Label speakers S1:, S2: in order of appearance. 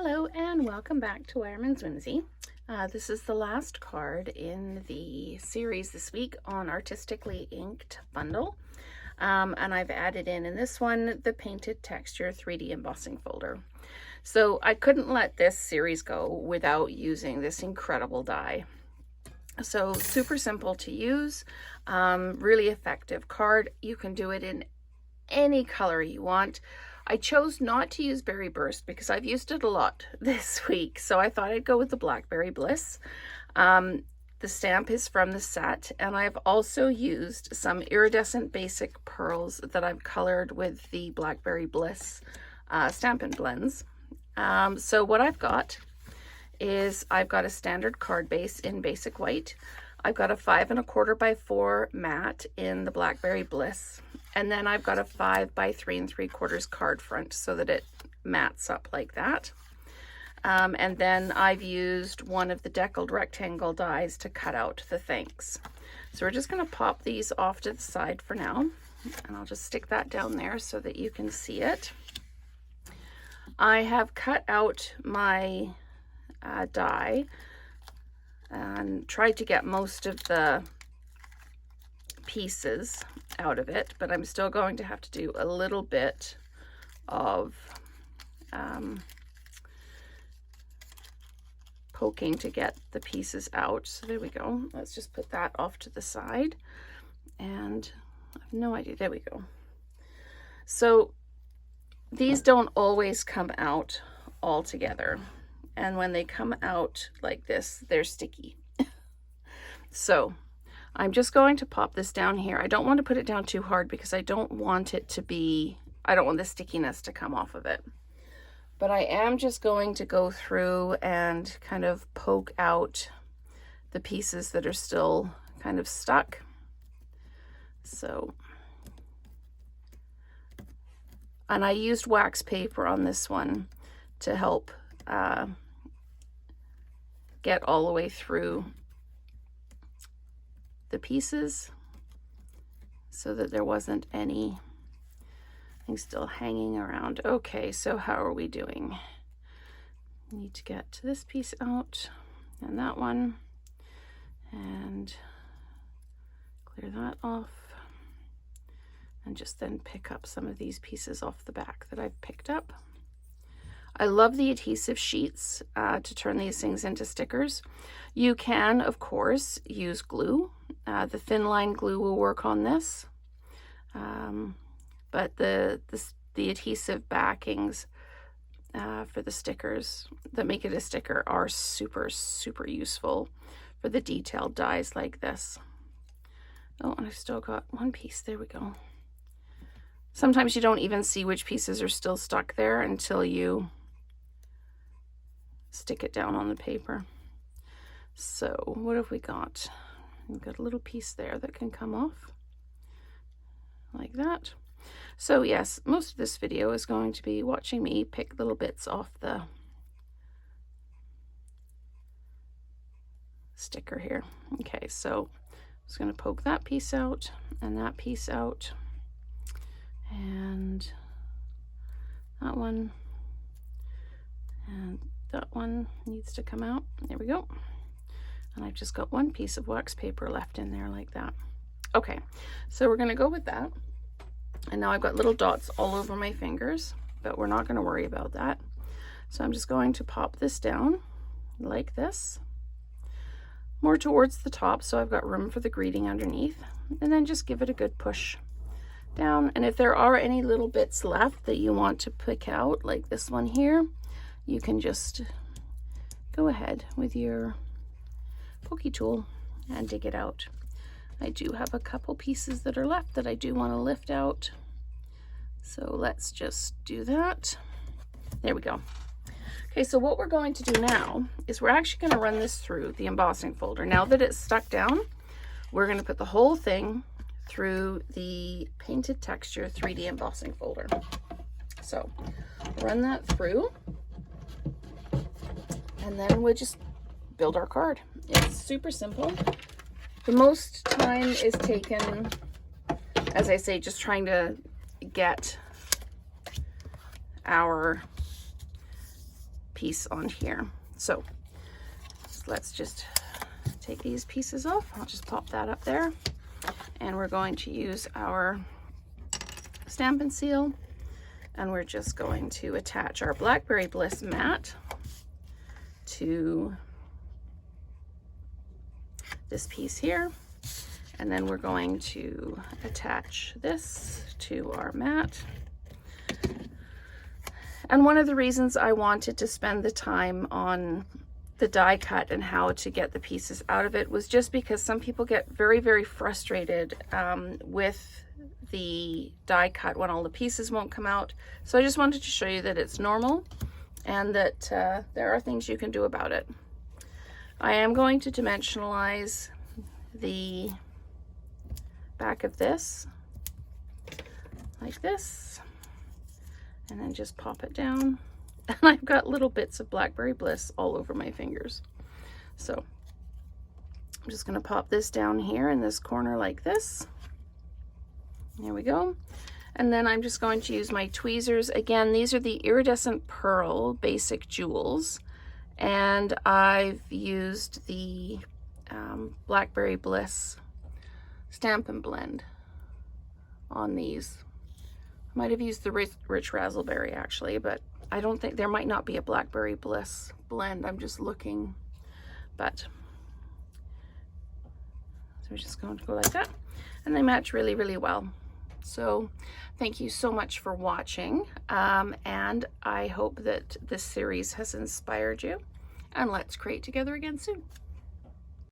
S1: Hello and welcome back to Wireman's Whimsy. This is the last card in the series this week on Artistically Inked Bundle. And I've added in this one, the Painted Texture 3D embossing folder. So I couldn't let this series go without using this incredible die. So super simple to use, really effective card. You can do it in any color you want. I chose not to use Berry Burst because I've used it a lot this week, so I thought I'd go with the Blackberry Bliss. The stamp is from the set, and I've also used some iridescent basic pearls that I've colored with the Blackberry Bliss Stampin' Blends. So what I've got is I've got a standard card base in basic white. I've got a 5 1/4 by 4 matte in the Blackberry Bliss. And then I've got a 5 by 3 3/4 card front so that it mats up like that. And then I've used one of the deckled rectangle dies to cut out the thanks. So we're just going to pop these off to the side for now. And I'll just stick that down there so that you can see it. I have cut out my die and tried to get most of the pieces out of it, but I'm still going to have to do a little bit of poking to get the pieces out. So there we go. Let's just put that off to the side, and I have no idea. There we go. So these don't always come out all together, and when they come out like this, they're sticky. So I'm just going to pop this down here. I don't want to put it down too hard because I don't want it to be, I don't want the stickiness to come off of it. But I am just going to go through and kind of poke out the pieces that are still kind of stuck. So, and I used wax paper on this one to help get all the way through the pieces so that there wasn't anything still hanging around. Okay, so how are we doing? Need to get to this piece out and that one and clear that off, and just then pick up some of these pieces off the back that I've picked up. I love the adhesive sheets to turn these things into stickers. You can, of course, use glue. The thin line glue will work on this. But the adhesive backings for the stickers that make it a sticker are super, super useful for the detailed dies like this. Oh, and I've still got one piece. There we go. Sometimes you don't even see which pieces are still stuck there until you stick it down on the paper. So what have we got? We've got a little piece there that can come off like that. So yes, most of this video is going to be watching me pick little bits off the sticker here. Okay, so I'm just going to poke that piece out and that piece out, and that one, and that one needs to come out. There we go. And I've just got one piece of wax paper left in there like that. Okay, so we're going to go with that. And now I've got little dots all over my fingers, but we're not going to worry about that. So I'm just going to pop this down like this, more towards the top so I've got room for the greeting underneath, and then just give it a good push down. And if there are any little bits left that you want to pick out, like this one here, you can just go ahead with your pokey tool and dig it out. I do have a couple pieces that are left that I do want to lift out. So let's just do that. There we go. Okay, so what we're going to do now is we're actually going to run this through the embossing folder. Now that it's stuck down, we're going to put the whole thing through the Painted Texture 3D embossing folder. So run that through, and then we'll just build our card. It's super simple. The most time is taken, as I say, just trying to get our piece on here. So let's just take these pieces off. I'll just pop that up there. And we're going to use our Stampin' Seal, and we're just going to attach our Blackberry Bliss mat to this piece here. And then we're going to attach this to our mat. And one of the reasons I wanted to spend the time on the die cut and how to get the pieces out of it was just because some people get very, very frustrated with the die cut when all the pieces won't come out. So I just wanted to show you that it's normal and that there are things you can do about it. I am going to dimensionalize the back of this like this, and then just pop it down. And I've got little bits of Blackberry Bliss all over my fingers. So I'm just going to pop this down here in this corner like this. There we go. And then I'm just going to use my tweezers. Again, these are the Iridescent Pearl Basic Jewels. And I've used the Blackberry Bliss Stampin' Blend on these. I might have used the Rich Razzleberry actually, but I don't think, there might not be a Blackberry Bliss blend. I'm just looking, but so we're just going to go like that, and they match really, really well. So thank you so much for watching, and I hope that this series has inspired you, and let's create together again soon.